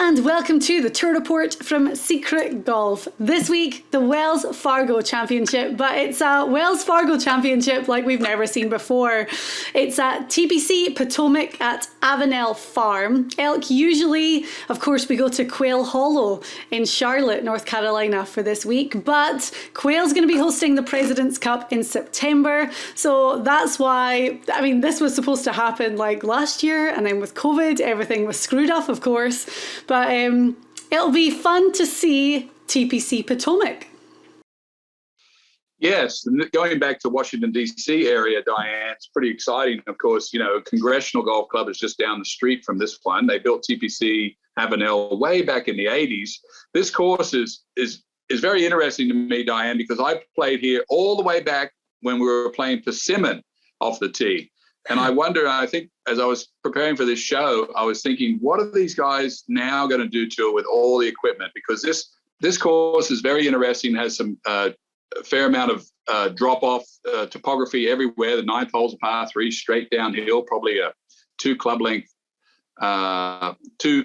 and welcome to the Tour Report from Secret Golf. This week, the Wells Fargo Championship, but it's a Wells Fargo Championship like we've never seen before. It's at TPC Potomac at Avenel Farm. Elk usually, of course, we go to Quail Hollow in Charlotte, North Carolina for this week, but Quail's going to be hosting the President's Cup in September, so that's why, I mean, this was supposed to happen like last year, and then with COVID, everything was screwed up, of course. But it'll be fun to see TPC Potomac. Yes, and going back to Washington, D.C. area, Diane, it's pretty exciting. Of course, you know, Congressional Golf Club is just down the street from this one. They built TPC Avenel way back in the 80s. This course is very interesting to me, Diane, because I played here all the way back when we were playing persimmon off the tee. And I wonder, I think as I was preparing for this show, I was thinking, what are these guys now going to do to it with all the equipment? Because this course is very interesting, has some a fair amount of drop-off topography everywhere. The ninth hole's a par 3, straight downhill, probably a 2 club length, two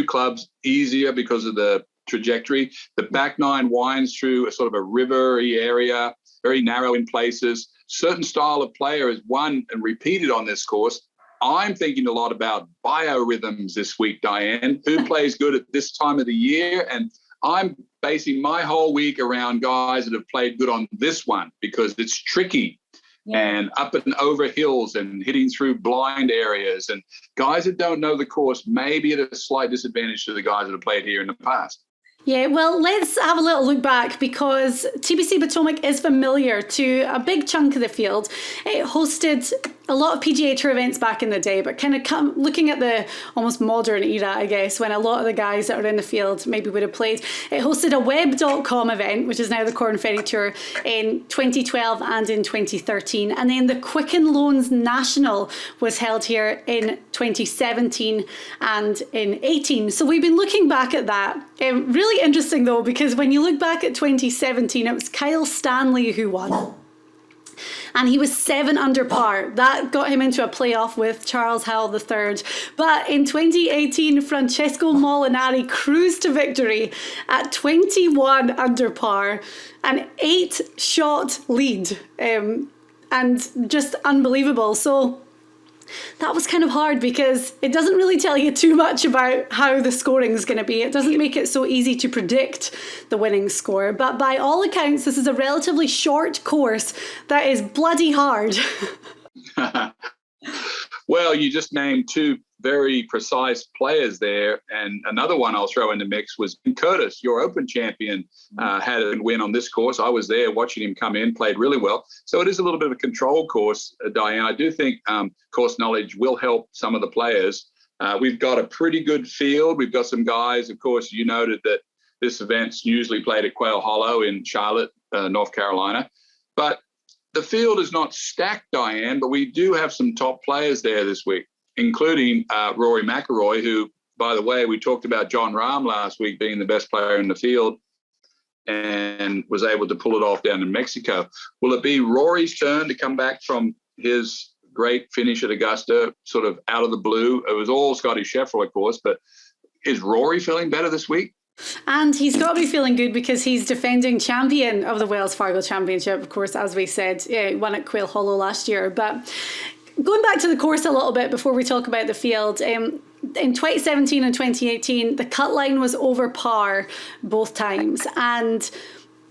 clubs easier because of the trajectory. The back 9 winds through a sort of a rivery area, very narrow in places. Certain style of player is won and repeated on this course. I'm thinking a lot about biorhythms this week, Diane. Who plays good at this time of the year? And I'm basing my whole week around guys that have played good on this one because it's tricky and up and over hills and hitting through blind areas. And guys that don't know the course may be at a slight disadvantage to the guys that have played here in the past. Yeah, well, let's have a little look back because TPC Potomac is familiar to a big chunk of the field. It hosted a lot of PGA Tour events back in the day, but kind of looking at the almost modern era, I guess, when a lot of the guys that are in the field maybe would have played. It hosted a web.com event, which is now the Corn Ferry Tour, in 2012 and in 2013. And then the Quicken Loans National was held here in 2017 and in 18. So we've been looking back at that. Really interesting though, because when you look back at 2017, it was Kyle Stanley who won. And he was 7 under par. That got him into a playoff with Charles Howell III. But in 2018, Francesco Molinari cruised to victory at 21 under par, an 8-shot lead, and just unbelievable. So that was kind of hard because it doesn't really tell you too much about how the scoring is going to be. It doesn't make it so easy to predict the winning score. But by all accounts, this is a relatively short course that is bloody hard. Well, you just named 2 very precise players there. And another one I'll throw in the mix was Curtis, your Open champion, had a win on this course. I was there watching him come in, played really well. So it is a little bit of a controlled course, Diane. I do think course knowledge will help some of the players. We've got a pretty good field. We've got some guys, of course, you noted that this event's usually played at Quail Hollow in Charlotte, North Carolina. But the field is not stacked, Diane, but we do have some top players there this week, including Rory McIlroy, who, by the way, we talked about John Rahm last week being the best player in the field and was able to pull it off down in Mexico. Will it be Rory's turn to come back from his great finish at Augusta, sort of out of the blue? It was all Scotty Scheffler, of course, but is Rory feeling better this week? And he's got to be feeling good because he's defending champion of the Wells Fargo Championship, of course, as we said. Yeah, he won at Quail Hollow last year. But going back to the course a little bit before we talk about the field, in 2017 and 2018, the cut line was over par both times. And,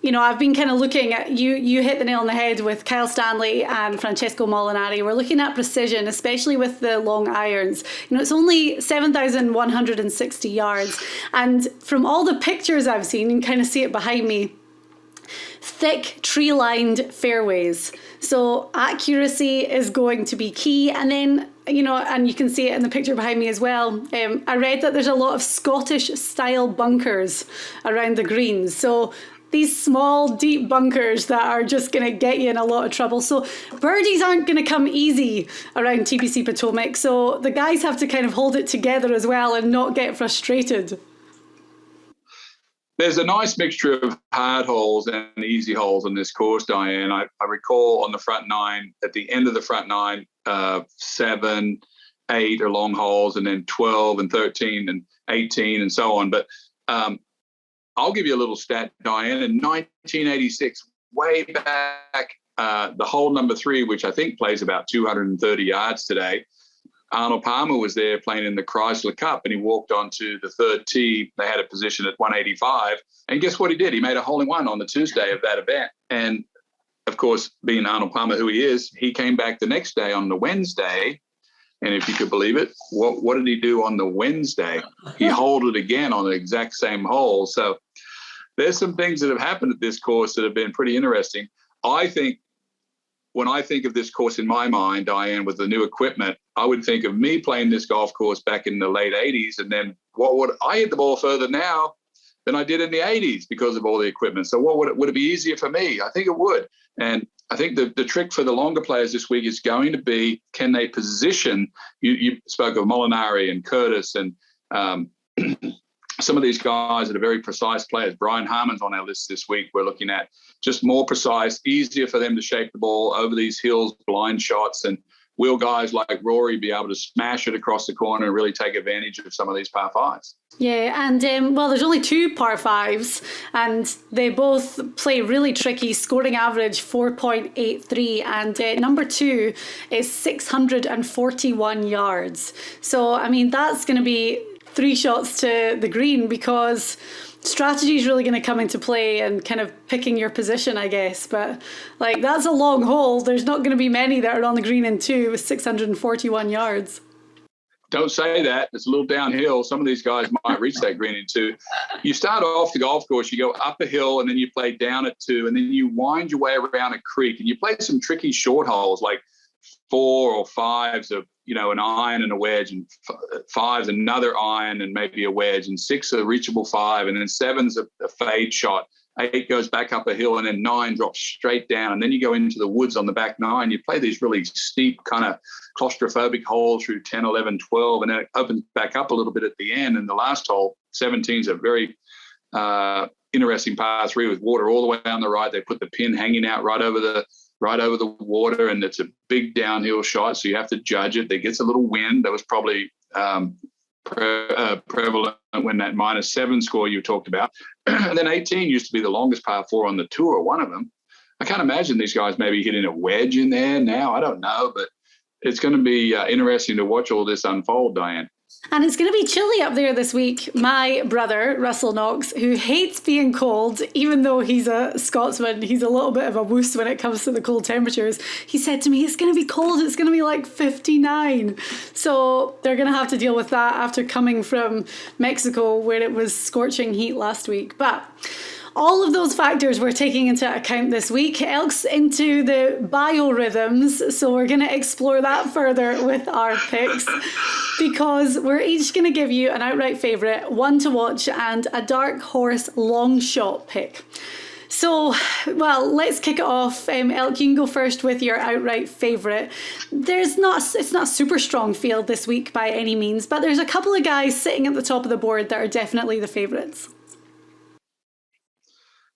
you know, I've been kind of looking at, you hit the nail on the head with Kyle Stanley and Francesco Molinari. We're looking at precision, especially with the long irons. You know, it's only 7,160 yards. And from all the pictures I've seen, you can kind of see it behind me, thick tree-lined fairways. So accuracy is going to be key. And then, you know, and you can see it in the picture behind me as well. I read that there's a lot of Scottish-style bunkers around the greens. So these small, deep bunkers that are just going to get you in a lot of trouble. So birdies aren't going to come easy around TPC Potomac. So the guys have to kind of hold it together as well and not get frustrated. There's a nice mixture of hard holes and easy holes on this course, Diane. I recall on the front 9, at the end of the front 9, 7, 8 are long holes, and then 12 and 13 18 and so on. But I'll give you a little stat, Diane. In 1986, way back, the hole number 3, which I think plays about 230 yards today, Arnold Palmer was there playing in the Chrysler Cup, and he walked onto the 3rd tee. They had a position at 185. And guess what he did? He made a hole-in-one on the Tuesday of that event. And, of course, being Arnold Palmer who he is, he came back the next day on the Wednesday. And if you could believe it, what did he do on the Wednesday? He holed it again on the exact same hole. So there's some things that have happened at this course that have been pretty interesting. I think when I think of this course in my mind, Diane, with the new equipment, I would think of me playing this golf course back in the late 80s. And then what would I hit the ball further now than I did in the 80s because of all the equipment. So what would it be easier for me? I think it would. And I think the trick for the longer players this week is going to be, can they position, you spoke of Molinari and Curtis and some of these guys that are very precise players. Brian Harmon's on our list this week. We're looking at just more precise, easier for them to shape the ball over these hills, blind shots, and will guys like Rory be able to smash it across the corner and really take advantage of some of these par 5s? Yeah, and well, there's only 2 par 5s, and they both play really tricky, scoring average 4.83, and number 2 is 641 yards. So, I mean, that's going to be 3 shots to the green, because strategy is really going to come into play and kind of picking your position, I guess. But like, that's a long hole. There's not going to be many that are on the green in 2 with 641 yards. Don't say that. It's a little downhill. Some of these guys might reach that green in 2. You start off the golf course, you go up a hill, and then you play down at 2, and then you wind your way around a creek, and you play some tricky short holes like 4 or 5s of, an iron and a wedge, and 5's another iron and maybe a wedge, and 6 a reachable 5, and then 7's a fade shot. 8 goes back up a hill, and then 9 drops straight down. And then you go into the woods on the back 9. You play these really steep kind of claustrophobic holes through 10, 11, 12, and then it opens back up a little bit at the end. And the last hole, 17's a very interesting par 3 with water all the way on the right. They put the pin hanging out right over the water, and it's a big downhill shot, so you have to judge it. There gets a little wind. That was probably prevalent when that -7 score you talked about. And then 18 used to be the longest par 4 on the tour, one of them. I can't imagine these guys maybe hitting a wedge in there now. I don't know, but it's going to be interesting to watch all this unfold, Diane. And it's going to be chilly up there this week. My brother, Russell Knox, who hates being cold, even though he's a Scotsman, he's a little bit of a wuss when it comes to the cold temperatures. He said to me, it's going to be cold. It's going to be like 59. So they're going to have to deal with that after coming from Mexico, where it was scorching heat last week. But all of those factors we're taking into account this week. Elk's into the biorhythms, so we're going to explore that further with our picks, because we're each going to give you an outright favourite, one to watch, and a dark horse long shot pick. So, well, let's kick it off. Elk, you can go first with your outright favourite. It's not a super strong field this week by any means, but there's a couple of guys sitting at the top of the board that are definitely the favourites.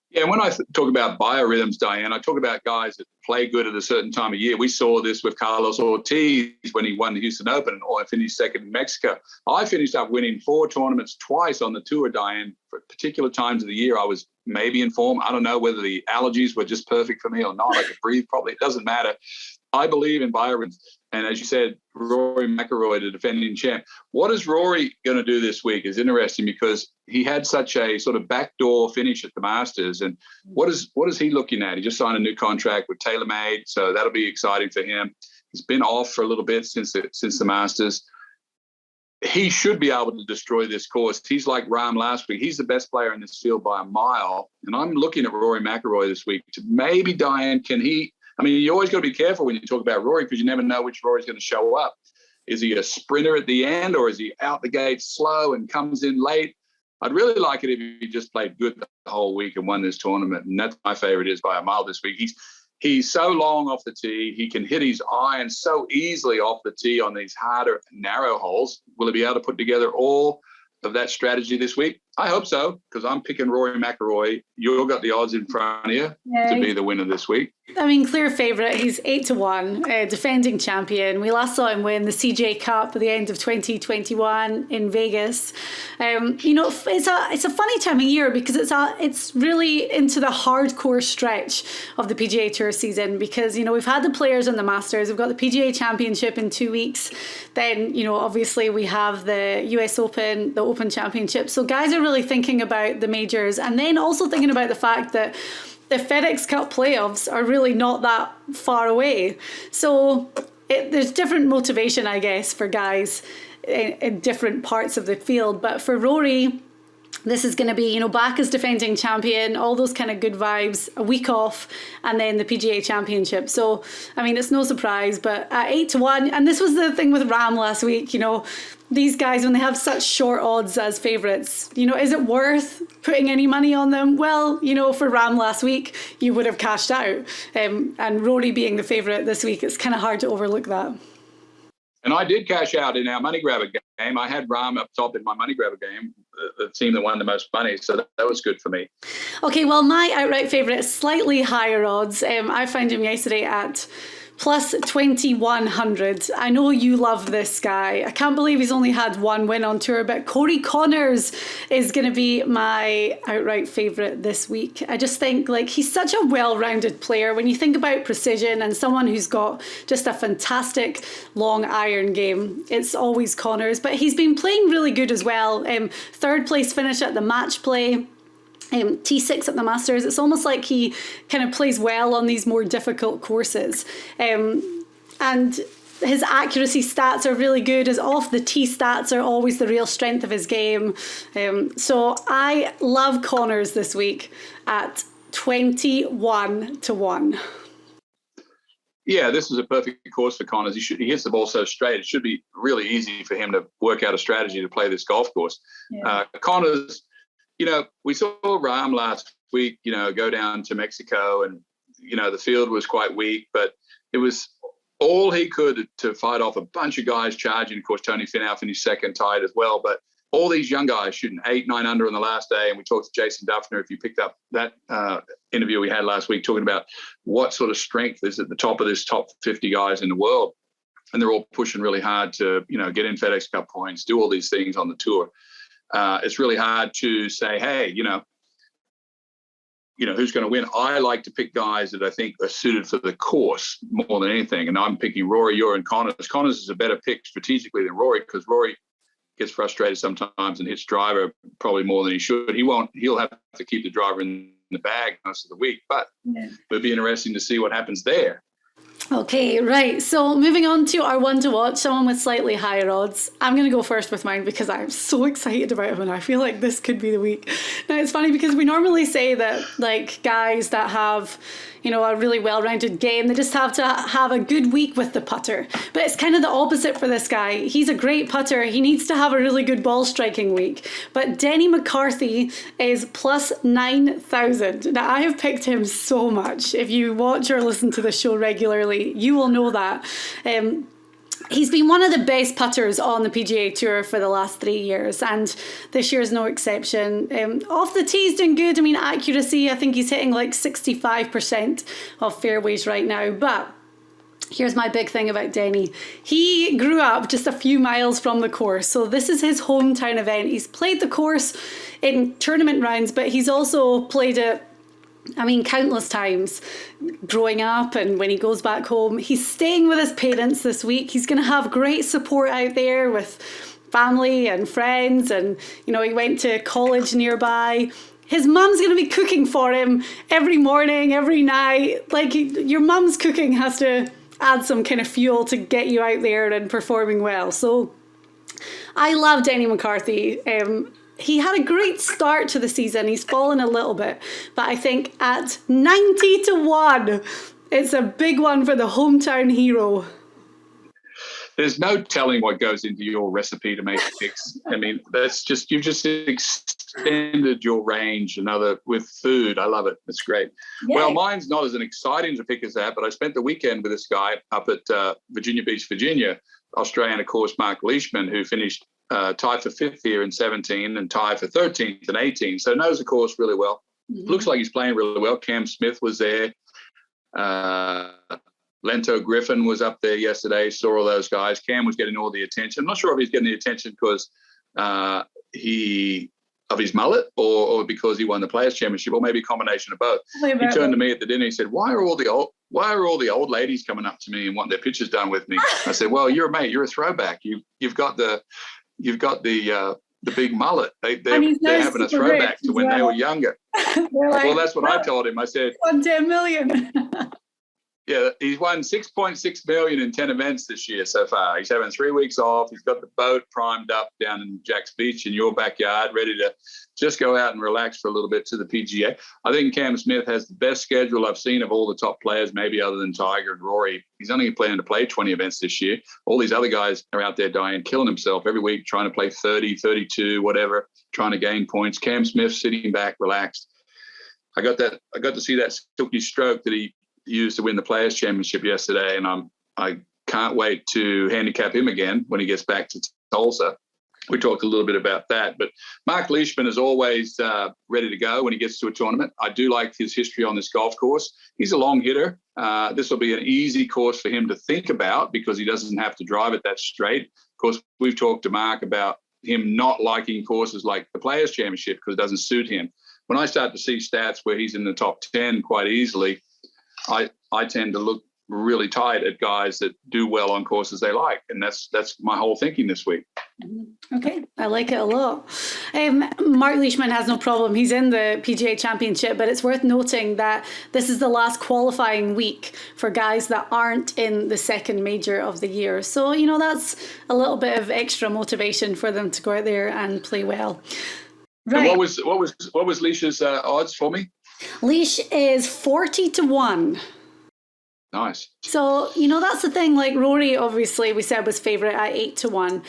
Yeah, when I talk about biorhythms, Diane, I talk about guys that play good at a certain time of year. We saw this with Carlos Ortiz when he won the Houston Open, or finished second in Mexico. I finished up winning 4 tournaments twice on the tour, Diane. For particular times of the year, I was maybe in form. I don't know whether the allergies were just perfect for me or not. I could breathe properly. It doesn't matter. I believe in biorhythms. And as you said, Rory McIlroy, the defending champ. What is Rory going to do this week is interesting, because he had such a sort of backdoor finish at the Masters. And what is he looking at? He just signed a new contract with TaylorMade, so that'll be exciting for him. He's been off for a little bit since the Masters. He should be able to destroy this course. He's like Rahm last week. He's the best player in this field by a mile. And I'm looking at Rory McIlroy this week to maybe, Diane, you always got to be careful when you talk about Rory, because you never know which Rory's going to show up. Is he a sprinter at the end, or is he out the gate slow and comes in late? I'd really like it if he just played good the whole week and won this tournament. And that's my favorite, is by a mile this week. He's so long off the tee. He can hit his iron so easily off the tee on these harder, narrow holes. Will he be able to put together all of that strategy this week? I hope so, because I'm picking Rory McIlroy. You've got the odds in front of you to be the winner this week. I mean, clear favourite. He's 8-1, defending champion. We last saw him win the CJ Cup at the end of 2021 in Vegas. It's a funny time of year because it's really into the hardcore stretch of the PGA Tour season because, we've had the Players and the Masters. We've got the PGA Championship in 2 weeks. Then, obviously we have the US Open, the Open Championship. So guys are really thinking about the majors and then also thinking about the fact that the FedEx Cup playoffs are really not that far away. So there's different motivation, I guess, for guys in different parts of the field. But for Rory, this is going to be, back as defending champion, all those kind of good vibes, a week off, and then the PGA Championship. So, I mean, it's no surprise, but at 8-1, and this was the thing with Ram last week, these guys, when they have such short odds as favourites, is it worth putting any money on them? Well, for Ram last week, you would have cashed out. And Rory being the favourite this week, it's kind of hard to overlook that. And I did cash out in our money grabber game. I had Ram up top in my money grabber game, the team that won the most money. So that was good for me. Okay, well, my outright favourite is slightly higher odds. I found him yesterday at plus 2,100. I know you love this guy. I can't believe he's only had one win on tour, but Corey Connors is going to be my outright favourite this week. I just think he's such a well-rounded player. When you think about precision and someone who's got just a fantastic long iron game, it's always Connors. But he's been playing really good as well. Third place finish at the match play. T6 at the Masters. It's almost like he kind of plays well on these more difficult courses. And his accuracy stats are really good. His off the tee stats are always the real strength of his game. So I love Connors this week at 21-1. Yeah, this is a perfect course for Connors. He hits the ball so straight. It should be really easy for him to work out a strategy to play this golf course. Yeah. Connors, we saw Rahm last week, go down to Mexico and, the field was quite weak, but it was all he could to fight off a bunch of guys charging. Of course, Tony Finau finished second, tied as well, but all these young guys shooting 8-9 under on the last day. And we talked to Jason Duffner, if you picked up that interview we had last week, talking about what sort of strength is at the top of this top 50 guys in the world. And they're all pushing really hard to, get in FedEx Cup points, do all these things on the tour. It's really hard to say, hey, who's going to win. I like to pick guys that I think are suited for the course more than anything. And I'm picking Rory, you and Connors. Connors is a better pick strategically than Rory because Rory gets frustrated sometimes and hits driver probably more than he should. He'll have to keep the driver in the bag most of the week, but it'll be interesting to see what happens there. Okay, right. So moving on to our one to watch, someone with slightly higher odds. I'm going to go first with mine because I'm so excited about him and I feel like this could be the week. Now, it's funny because we normally say that guys that have, a really well-rounded game, they just have to have a good week with the putter. But it's kind of the opposite for this guy. He's a great putter. He needs to have a really good ball striking week. But Denny McCarthy is plus 9,000. Now, I have picked him so much. If you watch or listen to the show regularly, you will know that. He's been one of the best putters on the PGA Tour for the last 3 years, and this year is no exception. Off the tee, he's doing good. I mean, accuracy, I think he's hitting 65% of fairways right now, but here's my big thing about Denny. He grew up just a few miles from the course, so this is his hometown event. He's played the course in tournament rounds, but he's also played it countless times growing up, and when he goes back home, he's staying with his parents this week. He's going to have great support out there with family and friends, and he went to college nearby. His mum's going to be cooking for him every morning, every night. Your mum's cooking has to add some kind of fuel to get you out there and performing well. So I love Denny McCarthy. He had a great start to the season. He's fallen a little bit, but I think at 90-1, it's a big one for the hometown hero. There's no telling what goes into your recipe to make picks. I mean, you've just extended your range with food. I love it. It's great. Yay. Well, mine's not as an exciting to pick as that, but I spent the weekend with this guy up at Virginia Beach, Virginia, Australian, of course, Mark Leishman, who finished tied for 5th here in 17 and tied for 13th in 18. So knows the course really well. Mm-hmm. Looks like he's playing really well. Cam Smith was there. Lento Griffin was up there yesterday, saw all those guys. Cam was getting all the attention. I'm not sure if he's getting the attention because of his mullet or because he won the Players Championship, or maybe a combination of both. He turned to me at the dinner. He said, "Why are all the old ladies coming up to me and want their pictures done with me?" I said, "Well, you're a mate. You're a throwback. You've got the big mullet. They're having a throwback to when they were younger." Well, that's what I told him. I said, "On 10 million." Yeah, he's won 6.6 million in 10 events this year so far. He's having 3 weeks off. He's got the boat primed up down in Jack's Beach in your backyard, ready to just go out and relax for a little bit to the PGA. I think Cam Smith has the best schedule I've seen of all the top players, maybe other than Tiger and Rory. He's only planning to play 20 events this year. All these other guys are out there dying, killing himself every week, trying to play 30, 32, whatever, trying to gain points. Cam Smith sitting back, relaxed. I got to see that silky stroke that he used to win the Players Championship yesterday, and I can't wait to handicap him again when he gets back to Tulsa. We talked a little bit about that, but Mark Leishman is always ready to go when he gets to a tournament. I do like his history on this golf course. He's a long hitter. This will be an easy course for him to think about because he doesn't have to drive it that straight. Of course, we've talked to Mark about him not liking courses like the Players Championship because it doesn't suit him. When I start to see stats where he's in the top 10 quite easily, I tend to look really tight at guys that do well on courses they like. And that's my whole thinking this week. Okay, I like it a lot. Mark Leishman has no problem. He's in the PGA Championship, but it's worth noting that this is the last qualifying week for guys that aren't in the second major of the year. So, that's a little bit of extra motivation for them to go out there and play well. Right. And what was Leish's odds for me? Leish is 40-1. Nice. So, that's the thing. Like Rory, obviously, we said was favourite at 8-1.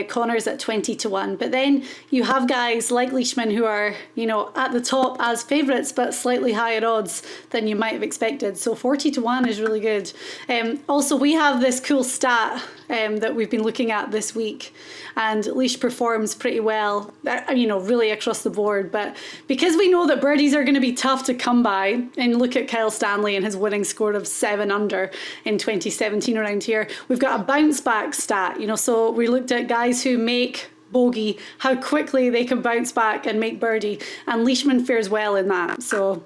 Connor's at 20-1. But then you have guys like Leishman who are, at the top as favourites, but slightly higher odds than you might have expected. So 40-1 is really good. Also, we have this cool stat that we've been looking at this week. And Leish performs pretty well, really across the board. But because we know that birdies are going to be tough to come by, and look at Kyle Stanley and his winning score of 7 under in 2017 around here, we've got a bounce back stat, so we looked at guys who make bogey, how quickly they can bounce back and make birdie, and Leishman fares well in that. So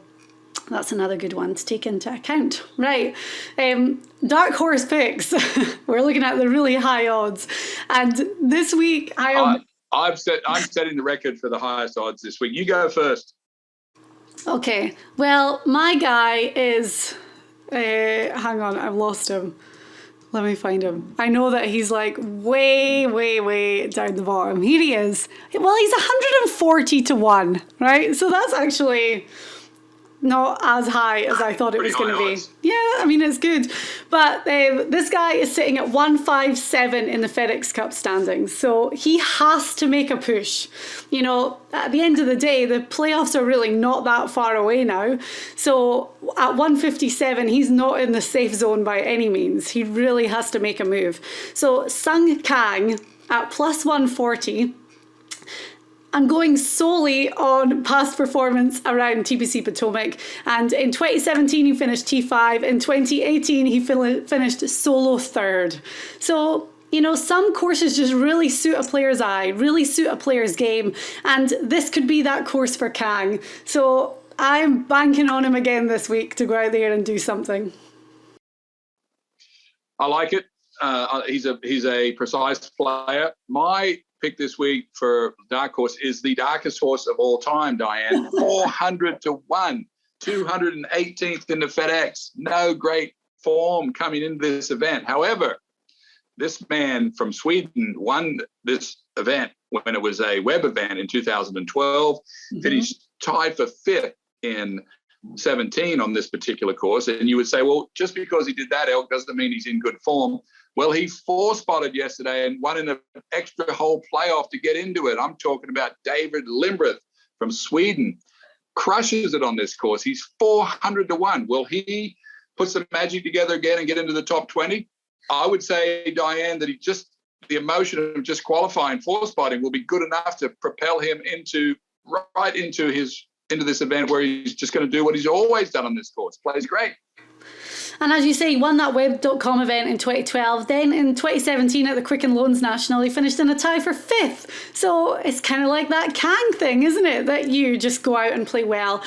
that's another good one to take into account. Right. Dark horse picks. We're looking at the really high odds. And this week I'm setting the record for the highest odds this week. You go first. Okay. Well, my guy is hang on, I've lost him. Let me find him. I know that he's like way, way, way down the bottom. Here he is. Well, he's 140-1, right? So that's actually not as high as I thought it was going to be. Yeah, I mean, it's good. But this guy is sitting at 157 in the FedEx Cup standings. So he has to make a push. At the end of the day, the playoffs are really not that far away now. So at 157, he's not in the safe zone by any means. He really has to make a move. So Sung Kang at plus 140. I'm going solely on past performance around TPC Potomac. And in 2017, he finished T5. In 2018, he finished solo third. So, some courses just really suit a player's eye, really suit a player's game. And this could be that course for Kang. So I'm banking on him again this week to go out there and do something. I like it. He's a precise player. My pick this week for dark horse is the darkest horse of all time, Diane. 400-1, 218th in the FedEx. No great form coming into this event. However, this man from Sweden won this event when it was a web event in 2012. Finished tied for 5th in 17 on this particular course. And you would say, well, just because he did that, Elk, doesn't mean he's in good form. Well, he 4-spotted yesterday and won in an extra hole playoff to get into it. I'm talking about David Limbreth from Sweden. Crushes it on this course. He's 400-1. Will he put some magic together again and get into the top 20? I would say, Diane, that he just the emotion of just qualifying for spotting will be good enough to propel him into this event where he's just going to do what he's always done on this course. Plays great. And as you say, he won that web.com event in 2012. Then in 2017 at the Quicken Loans National, he finished in a tie for 5th. So it's kind of like that Kang thing, isn't it? That you just go out and play well.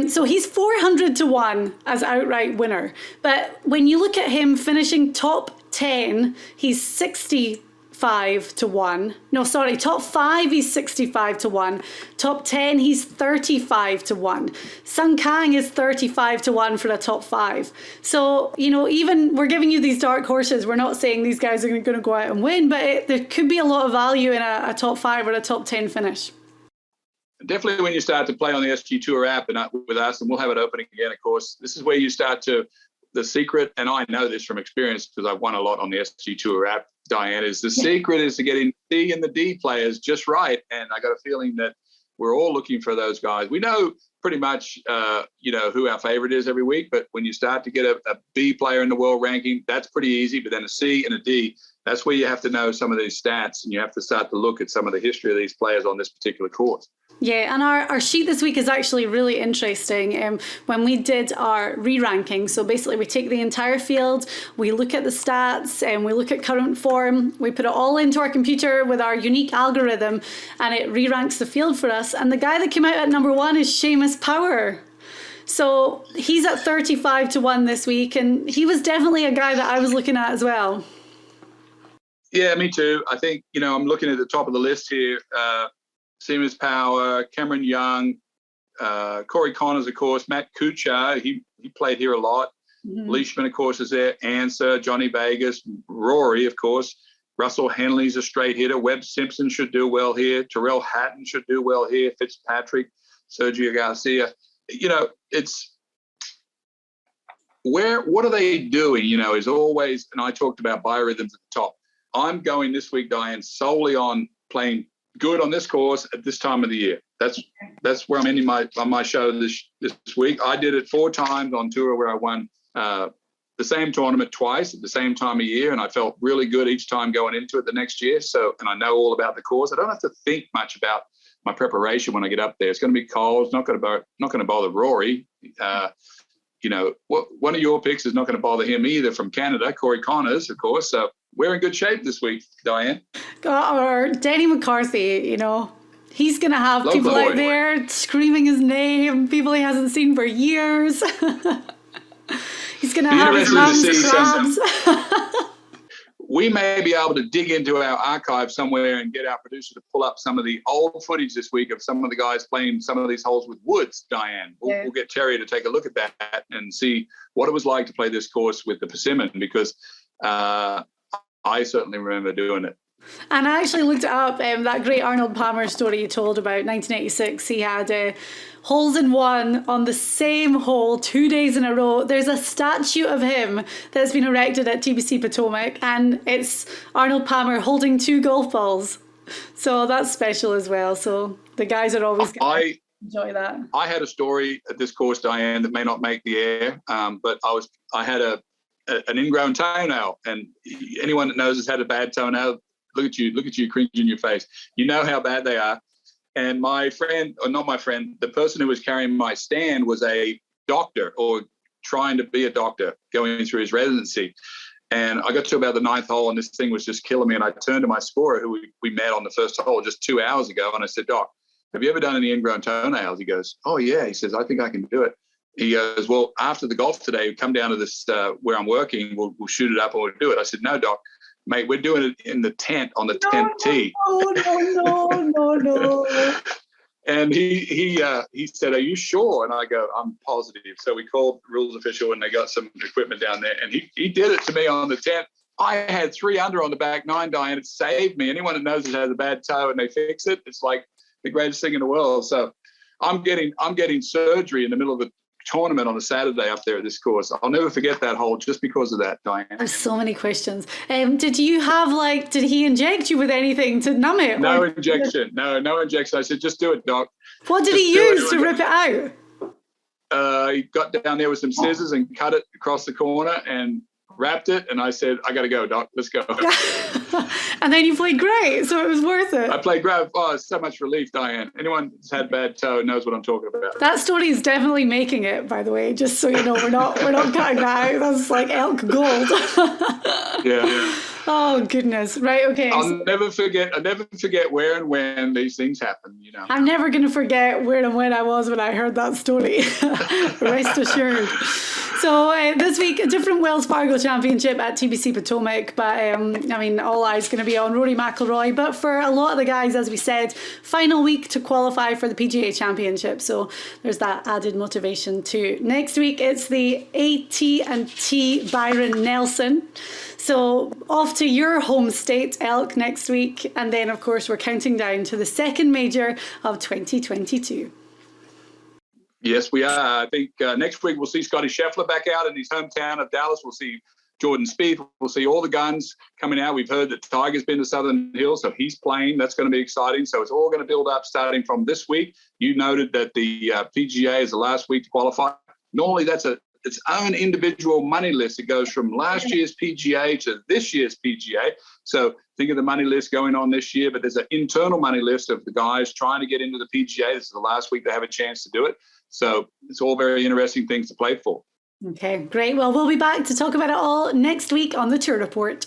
So he's 400 to 1 as outright winner. But when you look at him finishing top 10, he's 65 to 1. No, sorry, top 5, he's 65 to 1. Top 10, he's 35 to 1. Sung Kang is 35 to 1 for a top 5. So, even we're giving you these dark horses. We're not saying these guys are going to go out and win, but there could be a lot of value in a top 5 or a top 10 finish. Definitely when you start to play on the SG Tour app and with us, and we'll have it opening again, of course, this is where you start to, the secret, and I know this from experience because I've won a lot on the SG Tour app, Diane, is the secret is to getting C and the D players just right. And I got a feeling that we're all looking for those guys. We know pretty much, who our favorite is every week. But when you start to get a B player in the world ranking, that's pretty easy. But then a C and a D, that's where you have to know some of these stats and you have to start to look at some of the history of these players on this particular course. Yeah, and our sheet this week is actually really interesting. When we did our re-ranking, so basically we take the entire field, we look at the stats, and we look at current form, we put it all into our computer with our unique algorithm, and it re-ranks the field for us. And the guy that came out at number 1 is Seamus Power. So he's at 35 to 1 this week, and he was definitely a guy that I was looking at as well. Yeah, me too. I think, I'm looking at the top of the list here. Seamus Power, Cameron Young, Corey Connors, of course, Matt Kuchar, he played here a lot. Mm-hmm. Leishman, of course, is there. Answer, Johnny Vegas, Rory, of course. Russell Henley's a straight hitter. Webb Simpson should do well here. Tyrrell Hatton should do well here. Fitzpatrick, Sergio Garcia. It's what are they doing, is always, and I talked about biorhythms at the top. I'm going this week, Diane, solely on playing good on this course at this time of the year. That's where I'm ending my show this week. I did it 4 times on tour where I won the same tournament twice at the same time of year, and I felt really good each time going into it the next year. So, and I know all about the course. I don't have to think much about my preparation when I get up there. It's going to be cold. It's not going to bother Rory. One of your picks is not going to bother him either from Canada, Corey Connors, of course. So we're in good shape this week, Diane. Or Danny McCarthy, he's going to have local people out there screaming his name, people he hasn't seen for years. He's going to have his mom's crabs. We may be able to dig into our archive somewhere and get our producer to pull up some of the old footage this week of some of the guys playing some of these holes with woods, Diane. We'll get Terry to take a look at that and see what it was like to play this course with the persimmon, because I certainly remember doing it. And I actually looked it up, that great Arnold Palmer story you told about 1986. He had holes in one on the same hole 2 days in a row. There's a statue of him that's been erected at TPC Potomac, and it's Arnold Palmer holding 2 golf balls. So that's special as well. So the guys are always going to enjoy that. I had a story at this course, Diane, that may not make the air, but I had an ingrown toenail, and anyone that knows has had a bad toenail, look at you cringe in your face. You know how bad they are. And my friend, or not my friend, the person who was carrying my stand was a doctor, or trying to be a doctor, going through his residency. And I got to about the 9th hole, and this thing was just killing me. And I turned to my scorer, who we met on the first hole just 2 hours ago, and I said, "Doc, have you ever done any ingrown toenails?" He goes, "Oh yeah." He says, "I think I can do it." He goes, "Well, after the golf today, come down to this where I'm working. We'll shoot it up and we'll do it." I said, "No, Doc. Mate, we're doing it in the tent on the 10th tee." No. And he said, "Are you sure?" And I go, "I'm positive." So we called the rules official, and they got some equipment down there. And he did it to me on the 10th. I had 3 under on the back 9, Diane. It saved me. Anyone that knows it has a bad toe and they fix it, it's like the greatest thing in the world. So I'm getting surgery in the middle of the tournament on a Saturday up there at this course. I'll never forget that hole just because of that, Diane. There's so many questions. Did he inject you with anything to numb it? No injection. No injection. I said, "Just do it, Doc." What did he use to rip it out? He got down there with some scissors and cut it across the corner, and wrapped it, and I said, I got to go, Doc. Let's go. And then you played great, so it was worth it. I played great. Oh, it's so much relief, Diane. Anyone who's had bad toe knows what I'm talking about. That story is definitely making it, by the way, just so you know. We're not cutting that out. That's like elk gold. Yeah. Oh, goodness. Right, okay. I'll never forget where and when these things happen, you know. I'm never going to forget where and when I was when I heard that story. Rest assured. So this week, a different Wells Fargo Championship at TPC Potomac. But, all eyes going to be on Rory McIlroy. But for a lot of the guys, as we said, final week to qualify for the PGA Championship. So there's that added motivation too. Next week, it's the AT&T Byron Nelson. So off to your home state, Elk, next week. And then, of course, we're counting down to the second major of 2022. Yes, we are. I think next week we'll see Scotty Scheffler back out in his hometown of Dallas. We'll see Jordan Spieth. We'll see all the guns coming out. We've heard that Tiger's been to Southern Hills, so he's playing. That's going to be exciting. So it's all going to build up starting from this week. You noted that the PGA is the last week to qualify. Normally that's its own individual money list. It goes from last year's PGA to this year's PGA. So think of the money list going on this year, but there's an internal money list of the guys trying to get into the PGA. This is the last week they have a chance to do it. So it's all very interesting things to play for. Okay, great. Well, we'll be back to talk about it all next week on the Tour Report.